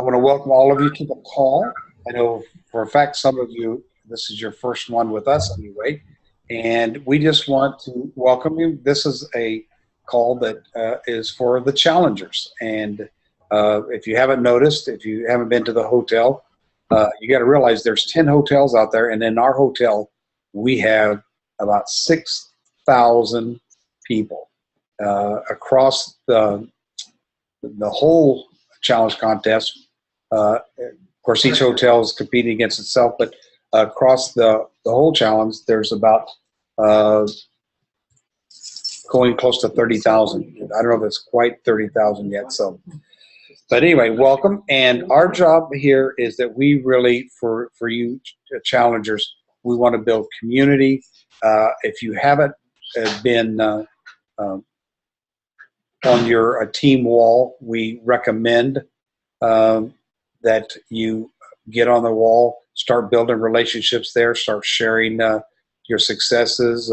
I want to welcome all of you to the call. I know for a fact some of you, this is your first one with us anyway, and we just want to welcome you. This is a call that is for the challengers, and if you haven't noticed, if you haven't been to the hotel, you got to realize there's 10 hotels out there, and in our hotel we have about 6,000 people across the whole challenge contest. Of course, each hotel is competing against itself, but across the whole challenge, there's about going close to 30,000. I don't know if it's quite 30,000 yet. So, but anyway, welcome. And our job here is that we really, for you challengers, we want to build community. If you haven't been on your team wall, we recommend that you get on the wall, start building relationships there, start sharing your successes,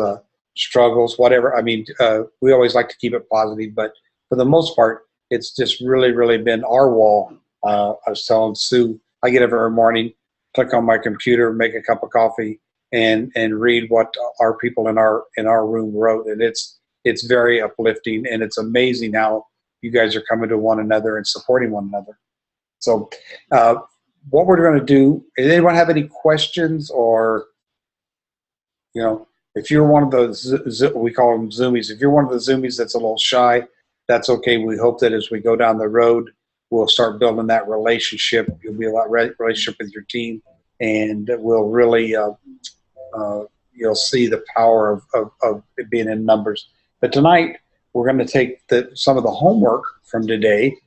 struggles, whatever. I mean, we always like to keep it positive, but for the most part, it's just really, really been our wall. I was telling Sue, I get up every morning, click on my computer, make a cup of coffee, and read what our people in our room wrote, and it's very uplifting, and it's amazing how you guys are coming to one another and supporting one another. So what we're going to do, does anyone have any questions, or, you know, if you're one of those, we call them Zoomies, if you're one of the Zoomies that's a little shy, that's okay. We hope that as we go down the road, we'll start building that relationship. You'll be a lot relationship with your team, and we'll really, you'll see the power of it being in numbers. But tonight, we're going to take some of the homework from today.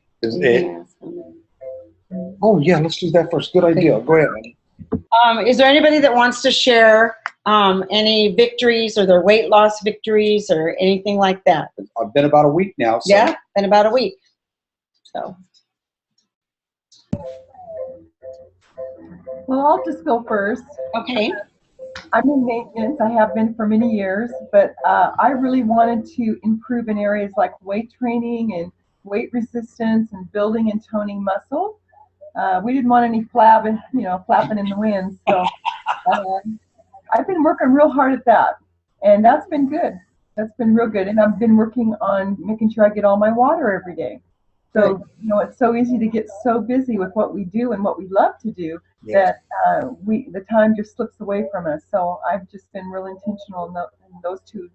Oh, yeah, let's do that first. Good idea. Go ahead. Is there anybody that wants to share any victories or their weight loss victories or anything like that? I've been about a week now. So. Yeah, been about a week. So. Well, I'll just go first. Okay. I'm in maintenance. I have been for many years, but I really wanted to improve in areas like weight training and weight resistance and building and toning muscle. We didn't want any flapping in the wind. So I've been working real hard at that, and that's been good. That's been real good. And I've been working on making sure I get all my water every day. So, it's so easy to get so busy with what we do and what we love to do that the time just slips away from us. So I've just been real intentional in those two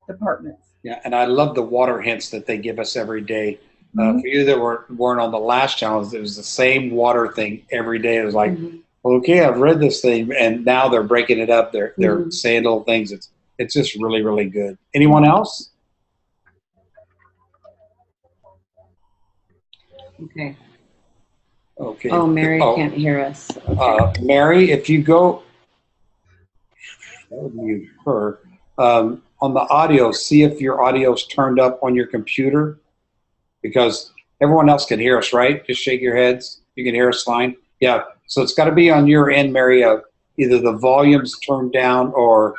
departments. Yeah, and I love the water hints that they give us every day. For you that weren't on the last challenge, it was the same water thing every day. It was like, okay, I've read this thing, and now they're breaking it up. They're saying little things. It's just really, really good. Anyone else? Okay. Okay. Oh, Mary can't hear us. Okay. Mary, if you go, that would mute her. On the audio, see if your audio's turned up on your computer, because everyone else can hear us, right? Just shake your heads. You can hear us fine. Yeah. So it's got to be on your end, Mary. Either the volume's turned down or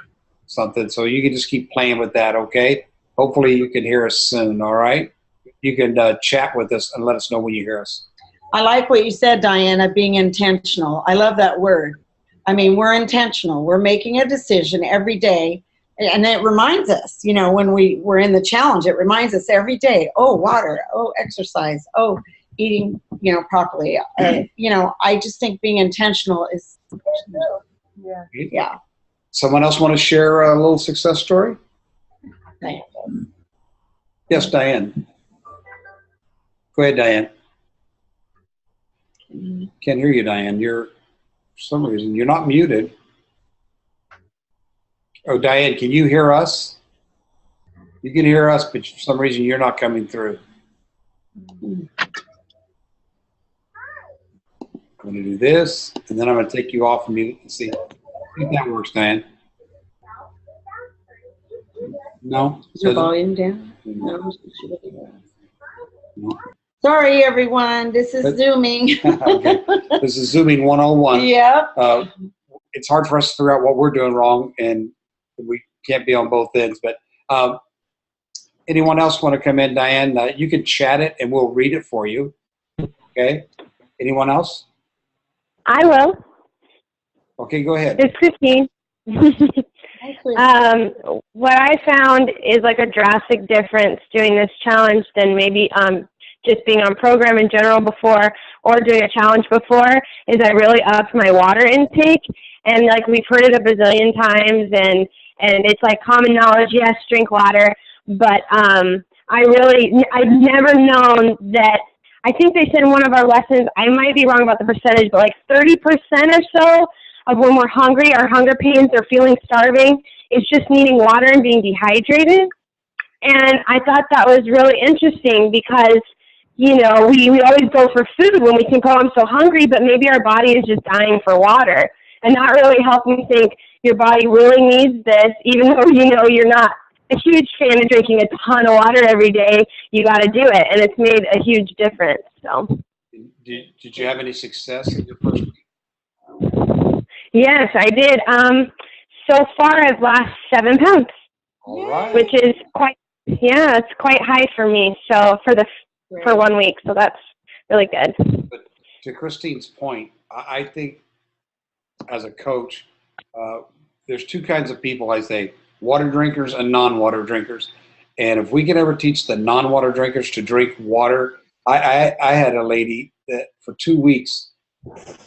something. So you can just keep playing with that, okay? Hopefully you can hear us soon, all right? You can chat with us and let us know when you hear us. I like what you said, Diana, being intentional. I love that word. I mean, we're intentional. We're making a decision every day. And it reminds us, when we're in the challenge, it reminds us every day, oh, water, oh, exercise, oh, eating, properly. I just think being intentional is, yeah. Someone else want to share a little success story? Diane. Yes, Diane. Go ahead, Diane. Can't hear you, Diane. For some reason, you're not muted. Oh, Diane, can you hear us? You can hear us, but for some reason, you're not coming through. I'm going to do this, and then I'm going to take you off mute and see if that works, Diane. No? Is your volume down? No. Sorry, everyone. This is Zooming. Okay. This is Zooming 101. Yeah. It's hard for us to figure out what we're doing wrong, and we can't be on both ends. But anyone else want to come in, Diane? You can chat it, and we'll read it for you. Okay? Anyone else? I will. Okay, go ahead. It's Christine. What I found is like a drastic difference doing this challenge than maybe just being on program in general before or doing a challenge before is I really upped my water intake. And like we've heard it a bazillion times and it's like common knowledge, yes, drink water. But I've never known that. I think they said in one of our lessons, I might be wrong about the percentage, but like 30% or so of when we're hungry, our hunger pains or feeling starving is just needing water and being dehydrated. And I thought that was really interesting because, you know, we always go for food when we think, oh, I'm so hungry, but maybe our body is just dying for water. And that really helped me think your body really needs this, even though, you know, you're not a huge fan of drinking a ton of water every day, you got to do it. And it's made a huge difference. So, did you have any success in your first week? Yes, I did. So far, I've lost 7 pounds, All right. which is it's quite high for me. So for 1 week, so that's really good. But to Christine's point, I think as a coach, there's 2 kinds of people, I say, water drinkers and non-water drinkers. And if we can ever teach the non-water drinkers to drink water, I had a lady that for 2 weeks,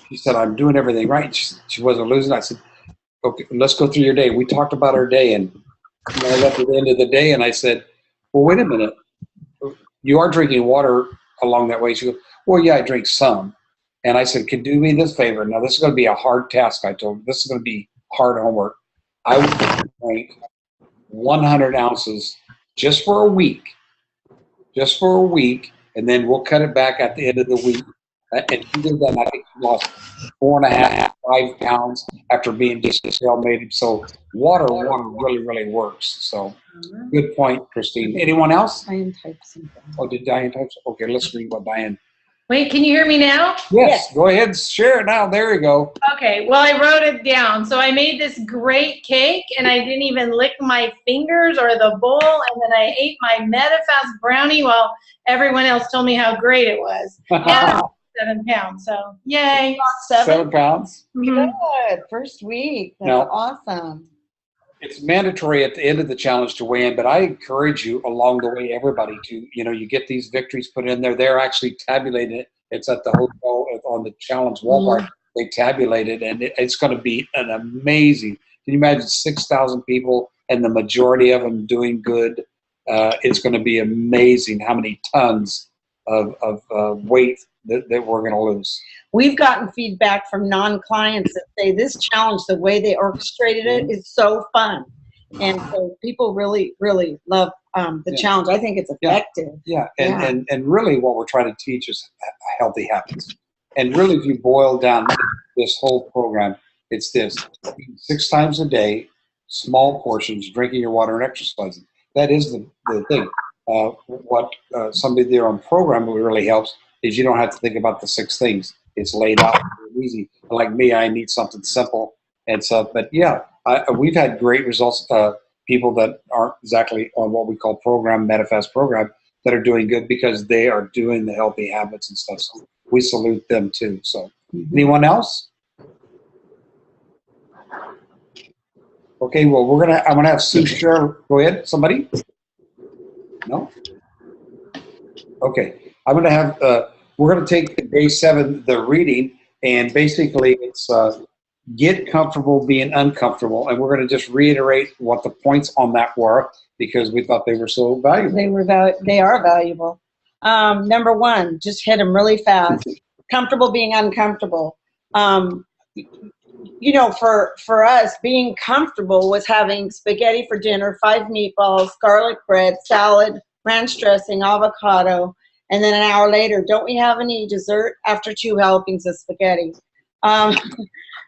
she said, I'm doing everything right. She wasn't losing. I said, okay, let's go through your day. We talked about her day, and I got to the end of the day, and I said, well, wait a minute. You are drinking water along that way. She goes, well, yeah, I drink some. And I said, can you do me this favor? Now, this is going to be a hard task, I told her. This is going to be hard homework. I would drink 100 ounces just for a week, and then we'll cut it back at the end of the week. And she did that, and I think she lost 4.5, 5 pounds after being just cellmated. So water really, really works. So good point, Christine. Anyone else? Diane type something. Oh, did Diane type? Okay, let's read what Diane. Wait, can you hear me now? Yes, go ahead, share it now. There you go. Okay, well, I wrote it down. So I made this great cake, and I didn't even lick my fingers or the bowl, and then I ate my MetaFast brownie while everyone else told me how great it was. Yeah, 7 pounds, so yay. 7 pounds. Mhm. Good. First week. That's No. awesome. It's mandatory at the end of the challenge to weigh in, but I encourage you along the way, everybody, to, you get these victories put in there. They're actually tabulated. It's at the hotel on the challenge Walmart. They tabulated, and it's going to be an amazing. Can you imagine 6,000 people and the majority of them doing good? It's going to be amazing how many tons of weight that we're going to lose. We've gotten feedback from non-clients that say this challenge, the way they orchestrated it, is so fun. And so people really, really love the challenge. I think it's effective. Yeah, and really what we're trying to teach is healthy habits. And really, if you boil down this whole program, it's this: 6 times a day, small portions, drinking your water and exercising. That is the thing. What somebody there on program really helps is you don't have to think about the 6 things. It's laid out really easy. Like me, I need something simple and stuff. But yeah, we've had great results. People that aren't exactly on what we call program, MetaFast program, that are doing good because they are doing the healthy habits and stuff. So we salute them too. So anyone else? Okay, well, I'm gonna have Sue share. Go ahead, somebody. No. Okay, I'm gonna have. We're gonna take day 7, the reading, and basically it's get comfortable being uncomfortable, and we're gonna just reiterate what the points on that were because we thought they were so valuable. They are valuable. Number 1, just hit them really fast. Comfortable being uncomfortable. For us, being comfortable was having spaghetti for dinner, 5 meatballs, garlic bread, salad, ranch dressing, avocado, and then an hour later, don't we have any dessert after 2 helpings of spaghetti?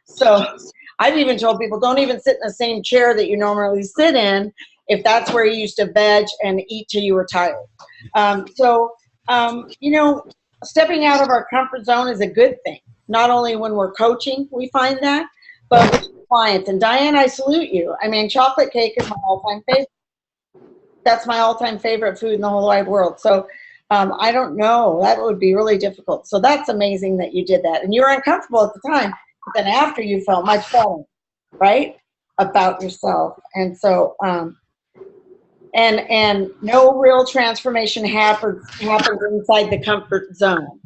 So I've even told people, don't even sit in the same chair that you normally sit in if that's where you used to veg and eat till you were tired. Stepping out of our comfort zone is a good thing. Not only when we're coaching, we find that, but with clients. And Diane, I salute you. I mean, chocolate cake is my all-time favorite. That's my all-time favorite food in the whole wide world. So I don't know. That would be really difficult. So that's amazing that you did that. And you were uncomfortable at the time, but then after you felt much better, right? About yourself. And so, and no real transformation happens inside the comfort zone.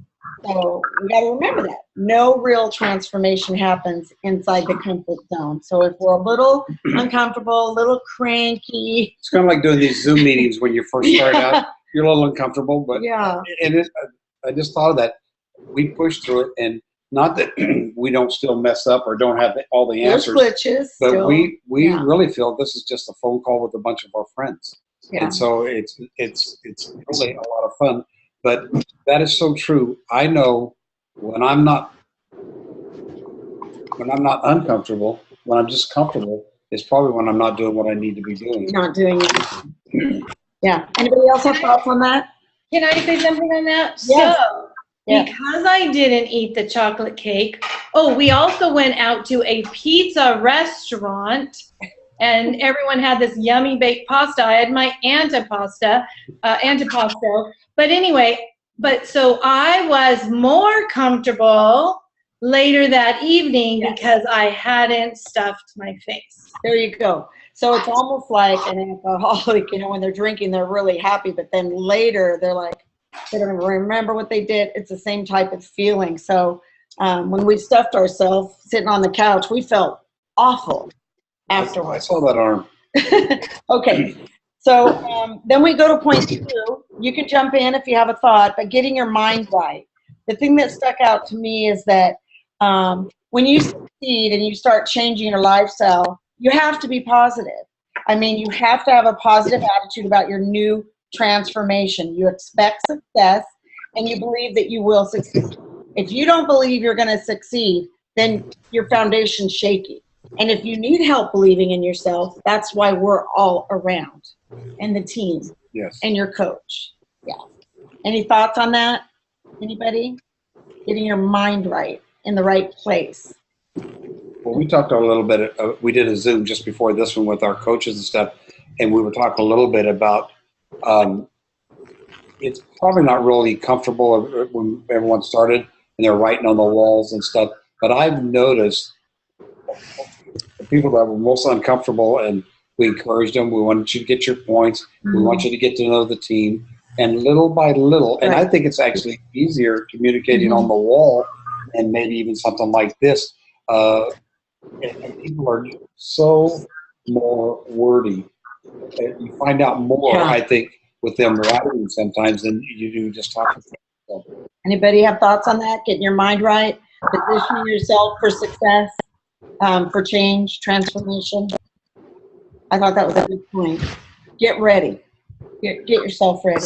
So we got to remember that. No real transformation happens inside the comfort zone. So if we're a little uncomfortable, a little cranky. It's kind of like doing these Zoom meetings when you first start out. You're a little uncomfortable, but yeah. I just thought of that. We push through it, and not that we don't still mess up or don't have all the answers. There's glitches. But still. we really feel this is just a phone call with a bunch of our friends. Yeah. And so it's really a lot of fun. But that is so true. I know when I'm not uncomfortable, when I'm just comfortable, is probably when I'm not doing what I need to be doing. Not doing it. Yeah. Anybody else have thoughts on that? Can I say something on that? Yes. So, Yes. because I didn't eat the chocolate cake, we also went out to a pizza restaurant, and everyone had this yummy baked pasta. I had my antipasto. But anyway, so I was more comfortable later that evening because I hadn't stuffed my face. There you go. So it's almost like an alcoholic, when they're drinking, they're really happy, but then later they're like, they don't even remember what they did. It's the same type of feeling. So when we stuffed ourselves sitting on the couch, we felt awful afterwards. I saw that arm. Okay. So then we go to point 2. You can jump in if you have a thought, but getting your mind right. The thing that stuck out to me is that when you succeed and you start changing your lifestyle, you have to be positive. I mean, you have to have a positive attitude about your new transformation. You expect success and you believe that you will succeed. If you don't believe you're going to succeed, then your foundation's shaky. And if you need help believing in yourself, that's why we're all around, and the team. Yes. And your coach. Yeah. Any thoughts on that? Anybody? Getting your mind right in the right place. Well, we talked a little bit. We did a Zoom just before this one with our coaches and stuff, and we were talking a little bit about. It's probably not really comfortable when everyone started and they're writing on the walls and stuff. But I've noticed the people that were most uncomfortable, and we encouraged them. We wanted you to get your points. We want you to get to know the team, and little by little. And I think it's actually easier communicating on the wall, and maybe even something like this. And people are so more wordy. You find out more, I think, with them writing sometimes than you do just talking to them. Anybody have thoughts on that? Getting your mind right, positioning yourself for success, for change, transformation. I thought that was a good point. Get ready. Get yourself ready.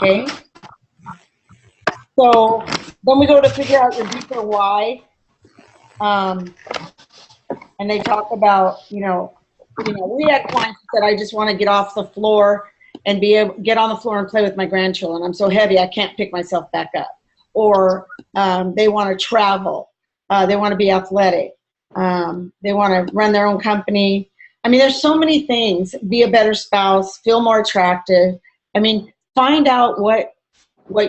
Okay? So then we go to figure out your deeper why. And they talk about, we had clients that said, I just want to get off the floor and get on the floor and play with my grandchildren. I'm so heavy, I can't pick myself back up. Or they want to travel. They want to be athletic. They want to run their own company. I mean, there's so many things. Be a better spouse, feel more attractive. I mean, find out what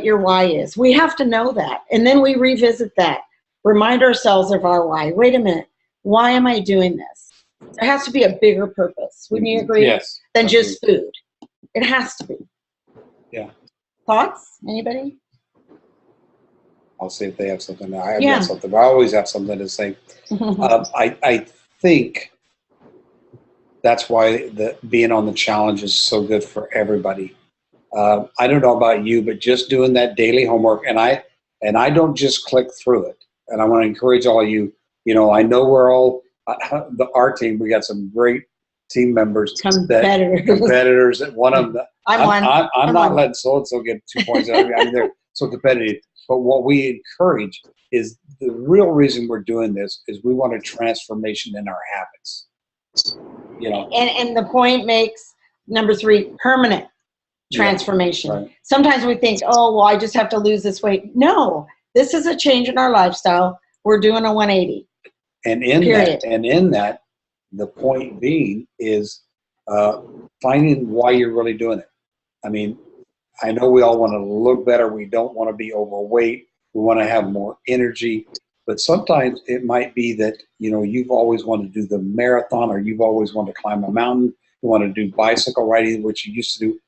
your why is. We have to know that. And then we revisit that. Remind ourselves of our why. Wait a minute. Why am I doing this? There has to be a bigger purpose. Wouldn't you agree? Yes. Than just food. It has to be. Yeah. Thoughts? Anybody? I'll see if they have something. I have something. I always have something to say. I think that's why being on the challenge is so good for everybody. I don't know about you, but just doing that daily homework, and I don't just click through it. And I want to encourage all of you. I know we're all our team. We got some great team members, competitors. That one of them. I'm not letting so and so get 2 points. I mean, they're so competitive. But what we encourage is the real reason we're doing this is we want a transformation in our habits. And the point makes number 3 permanent transformation. Right. Sometimes we think, I just have to lose this weight. No, this is a change in our lifestyle. We're doing a 180. And in that, the point being is finding why you're really doing it. I mean, I know we all want to look better. We don't want to be overweight. We want to have more energy. But sometimes it might be that, you've always wanted to do the marathon, or you've always wanted to climb a mountain. You want to do bicycle riding, which you used to do.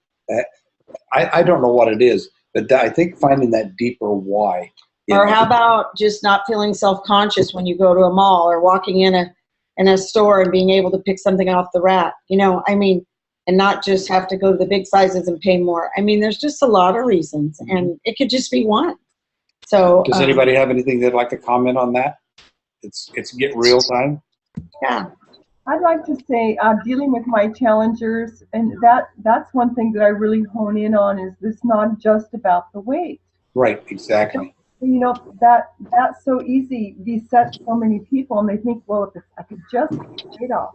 I don't know what it is, but I think finding that deeper why. Or how about just not feeling self-conscious when you go to a mall or walking in a store and being able to pick something off the rack, and not just have to go to the big sizes and pay more. There's just a lot of reasons, and it could just be one. So does anybody have anything they'd like to comment on that? It's get real time. Yeah. I'd like to say dealing with my challengers, and that's one thing that I really hone in on, is this not just about the weight. Right, exactly. That's so easy. Beset so many people, and they think, well, if I could just get weight off.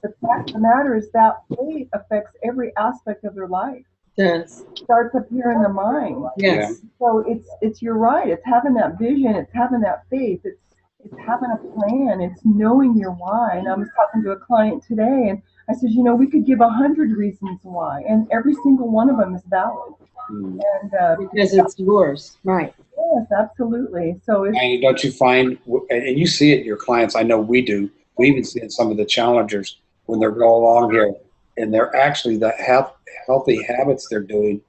The fact of the matter is that weight affects every aspect of their life. Yes. It starts up here in the mind. Yes. So it's you're right. It's having that vision. It's having that faith. It's having a plan. It's knowing your why. And I was talking to a client today, and I said, we could give 100 reasons why, and every single one of them is valid. And because it's yours, right? Yes, absolutely. So and don't you find, and you see it in your clients, I know we do, we even see it in some of the challengers when they're going along here, and they're actually, the healthy habits they're doing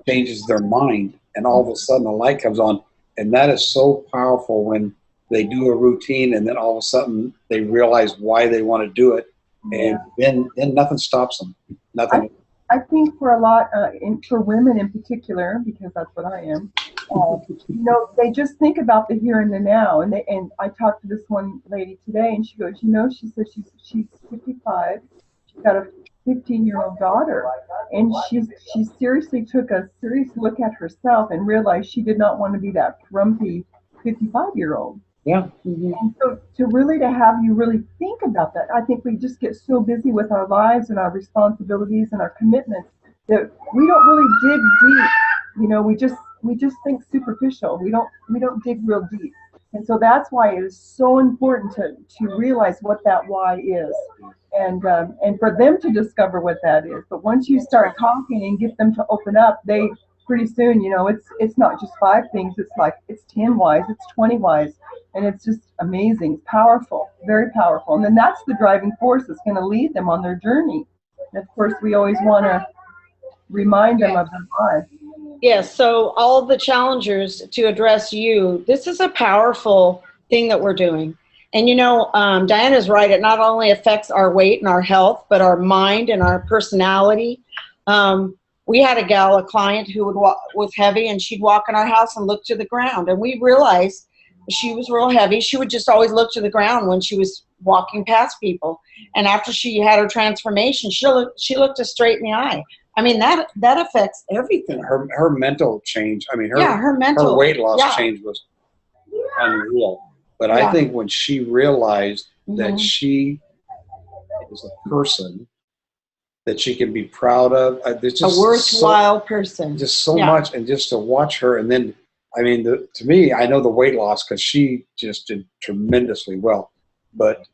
changes their mind, and all of a sudden the light comes on. And that is so powerful when they do a routine, and then all of a sudden they realize why they want to do it, and then nothing stops them. Nothing. I think for a lot, for women in particular, because that's what I am, they just think about the here and the now. And I talked to this one lady today, and she goes, she said she's 55. She's got a 15-year-old daughter, and she seriously took a serious look at herself and realized she did not want to be that grumpy 55-year-old. Yeah. And so to have you really think about that, I think we just get so busy with our lives and our responsibilities and our commitments that we don't really dig deep. We just think superficial. We don't dig real deep. And so that's why it is so important to realize what that why is, and for them to discover what that is. But once you start talking and get them to open up, they pretty soon, it's not just 5 things. It's 10 whys, it's 20 whys, and it's just amazing. It's powerful, very powerful. And then that's the driving force that's going to lead them on their journey. And of course, we always want to remind them of their why. Yes, so all of the challengers, to address you, this is a powerful thing that we're doing. And Diana's right, it not only affects our weight and our health, but our mind and our personality. We had a client who was heavy, and she'd walk in our house and look to the ground. And we realized she was real heavy. She would just always look to the ground when she was walking past people. And after she had her transformation, she looked us straight in the eye. That affects everything. Her mental change. Her weight loss change was unreal. But I think when she realized that she is a person that she can be proud of, it's just a worthwhile person. Just so much, and just to watch her, and then to me, I know the weight loss because she just did tremendously well, but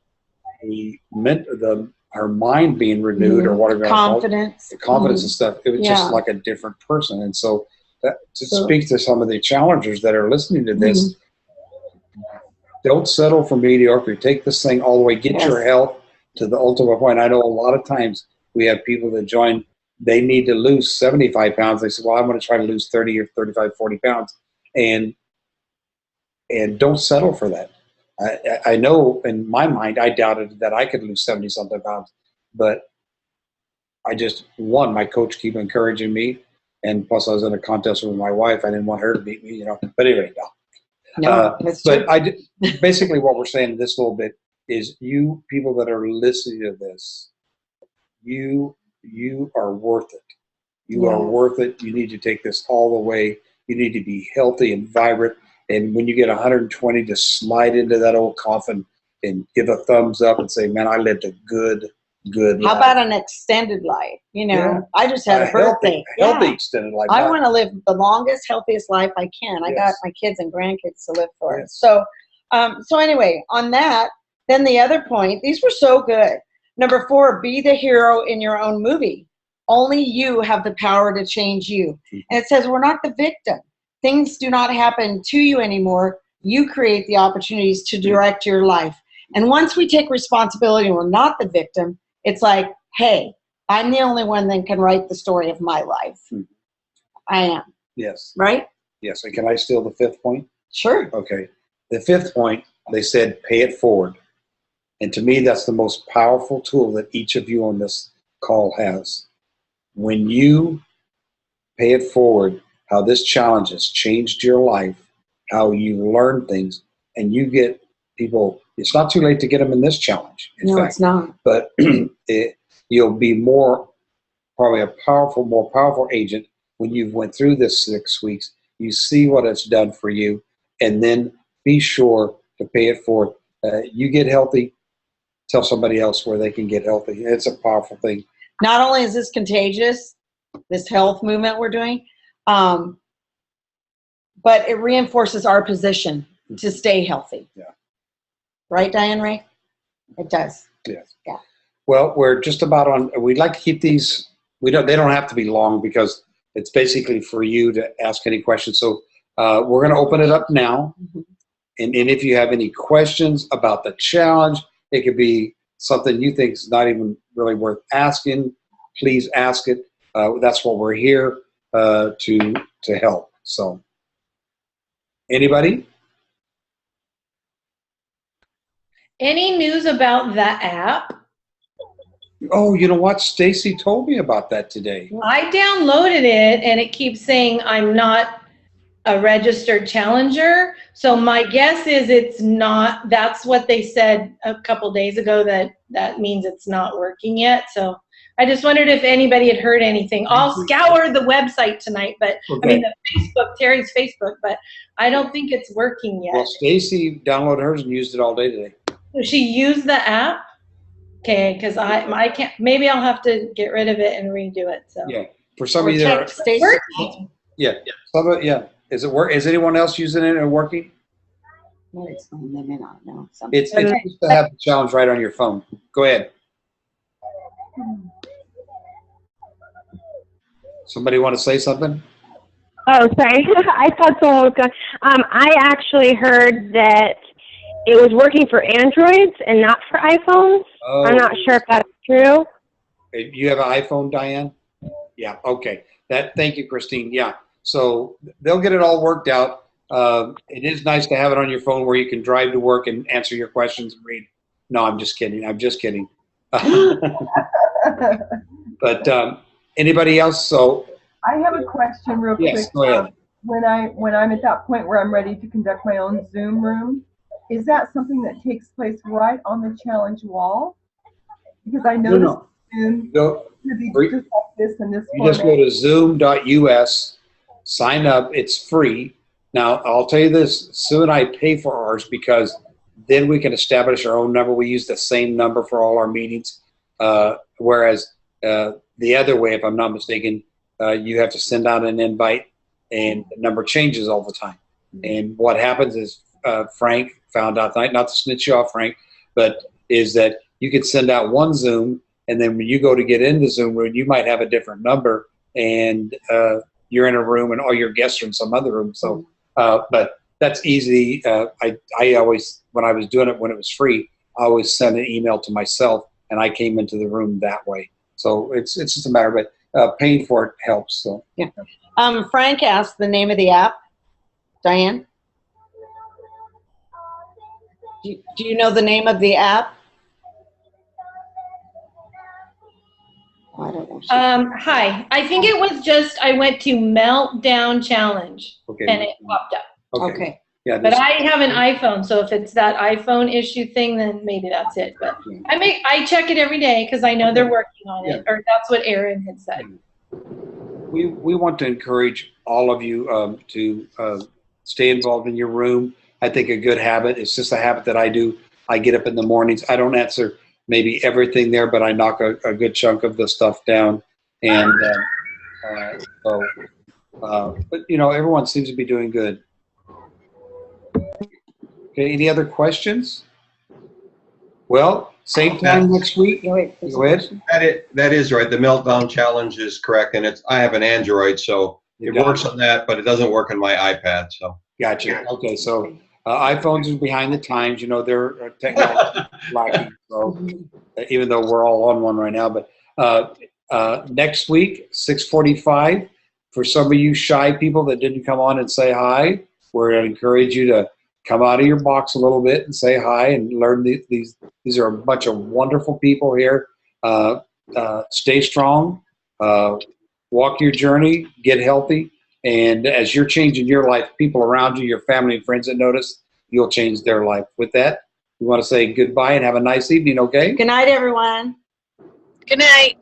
her mind being renewed, or whatever, confidence, the confidence and stuff. It was just like a different person. And so that speaks to some of the challengers that are listening to this. Don't settle for mediocrity. Take this thing all the way. Get your health to the ultimate point. I know a lot of times we have people that join, they need to lose 75 pounds. They say, well, I'm going to try to lose 30 or 35, 40 pounds. And don't settle for that. I know in my mind, I doubted that I could lose 70-something pounds. But my coach kept encouraging me. And plus I was in a contest with my wife. I didn't want her to beat me, But anyway, basically what we're saying this little bit is, you people that are listening to this, you are worth it. You are worth it. You need to take this all the way. You need to be healthy and vibrant. And when you get 120, just slide into that old coffin and give a thumbs up and say, man, I lived a good life. How about an extended life? I just had a birthday. Healthy extended life. I want to live the longest, healthiest life I can. I got my kids and grandkids to live for. So anyway, on that, then the other point, these were so good. Number 4, be the hero in your own movie. Only you have the power to change you. And it says we're not the victim. Things do not happen to you anymore. You create the opportunities to direct your life. And once we take responsibility and we're not the victim, it's like, hey, I'm the only one that can write the story of my life. I am. Yes. Right? Yes. And can I steal the fifth point? Sure. Okay. The fifth point, they said, pay it forward. And to me, that's the most powerful tool that each of you on this call has. When you pay it forward, how this challenge has changed your life, how you learn things, and you get people, it's not too late to get them in this challenge. In No, fact, it's not. But you'll be probably more powerful agent when you've went through this 6 weeks. You see what it's done for you, and then be sure to pay it forward. You get healthy, tell somebody else where they can get healthy. It's a powerful thing. Not only is this contagious, this health movement we're doing, but it reinforces our position to stay healthy. Yeah. Right, Diane Ray? It does. Yes. Yeah. Well, we're just about on. We'd like to keep these. They don't have to be long because it's basically for you to ask any questions. So we're going to open it up now. Mm-hmm. And if you have any questions about the challenge, it could be something you think is not even really worth asking. Please ask it. That's what we're here to help. So, anybody? Any news about the app? Oh, you know what? Stacy told me about that today. I downloaded it and it keeps saying I'm not a registered challenger. So my guess is it's not. That's what they said a couple days ago, that means it's not working yet. So I just wondered if anybody had heard anything. I'll scour the website tonight, but Okay. I mean the Facebook, Terry's Facebook, but I don't think it's working yet. Well, Stacy downloaded hers and used it all day today. So she used the app? Okay, because I can't. Maybe I'll have to get rid of it and redo it. So Yeah, for some of you, there. working. Yeah. Some of, yeah. Is it work? Is anyone else using it and working? Well, it's fine. They may not know. It's just to have the challenge right on your phone. Go ahead. Somebody want to say something? Oh, sorry. I thought someone was going. I actually heard that it was working for Androids and not for iPhones. Oh. I'm not sure if that's true. You have an iPhone, Diane? Yeah. Okay. Thank you, Christine. Yeah. So they'll get it all worked out. It is nice to have it on your phone where you can drive to work and answer your questions and read. No, I'm just kidding. I'm just kidding. But anybody else? So I have a question real quick. yes, go ahead. When I'm at that point where I'm ready to conduct my own Zoom room, is that something that takes place right on the challenge wall? Because I noticed Zoom Go. could be Re- just like this in this You just go format. to zoom.us, sign up. It's free. Now, I'll tell you this. Sue and I pay for ours because then we can establish our own number. We use the same number for all our meetings. Whereas the other way, if I'm not mistaken, you have to send out an invite and the number changes all the time. And what happens is Frank found out tonight, not to snitch you off, Frank, but is that you could send out one Zoom, and then when you go to get in the Zoom room, you might have a different number, and you're in a room, and all your guests are in some other room. So, but that's easy. I always, when I was doing it when it was free, I always sent an email to myself, and I came into the room that way. So it's just a matter of it. Paying for it helps. So Yeah. Frank asked the name of the app. Diane? Do you know the name of the app? I don't know. Hi. I think it was just I went to Meltdown Challenge and it popped up. Okay. Yeah. But I have an iPhone, so if it's that iPhone issue thing, then maybe that's it. But I check it every day because I know they're working on it, or that's what Aaron had said. We want to encourage all of you to stay involved in your room. I think a good habit, it's just a habit that I do. I get up in the mornings. I don't answer maybe everything there, but I knock a good chunk of the stuff down. And but everyone seems to be doing good. Okay, any other questions? Well, same time next week. Yeah, wait, Go ahead. That is right. The meltdown challenge is correct, and I have an Android, so it works on that, but it doesn't work on my iPad. So Gotcha. Okay, so iPhones are behind the times. You know, they're technology lacking. So even though we're all on one right now, but next week, 6:45. For some of you shy people that didn't come on and say hi, we're going to encourage you to come out of your box a little bit and say hi and learn these. These are a bunch of wonderful people here. Stay strong, walk your journey, get healthy, and as you're changing your life, people around you, your family and friends that notice, you'll change their life. With that, we want to say goodbye and have a nice evening, okay? Good night, everyone. Good night.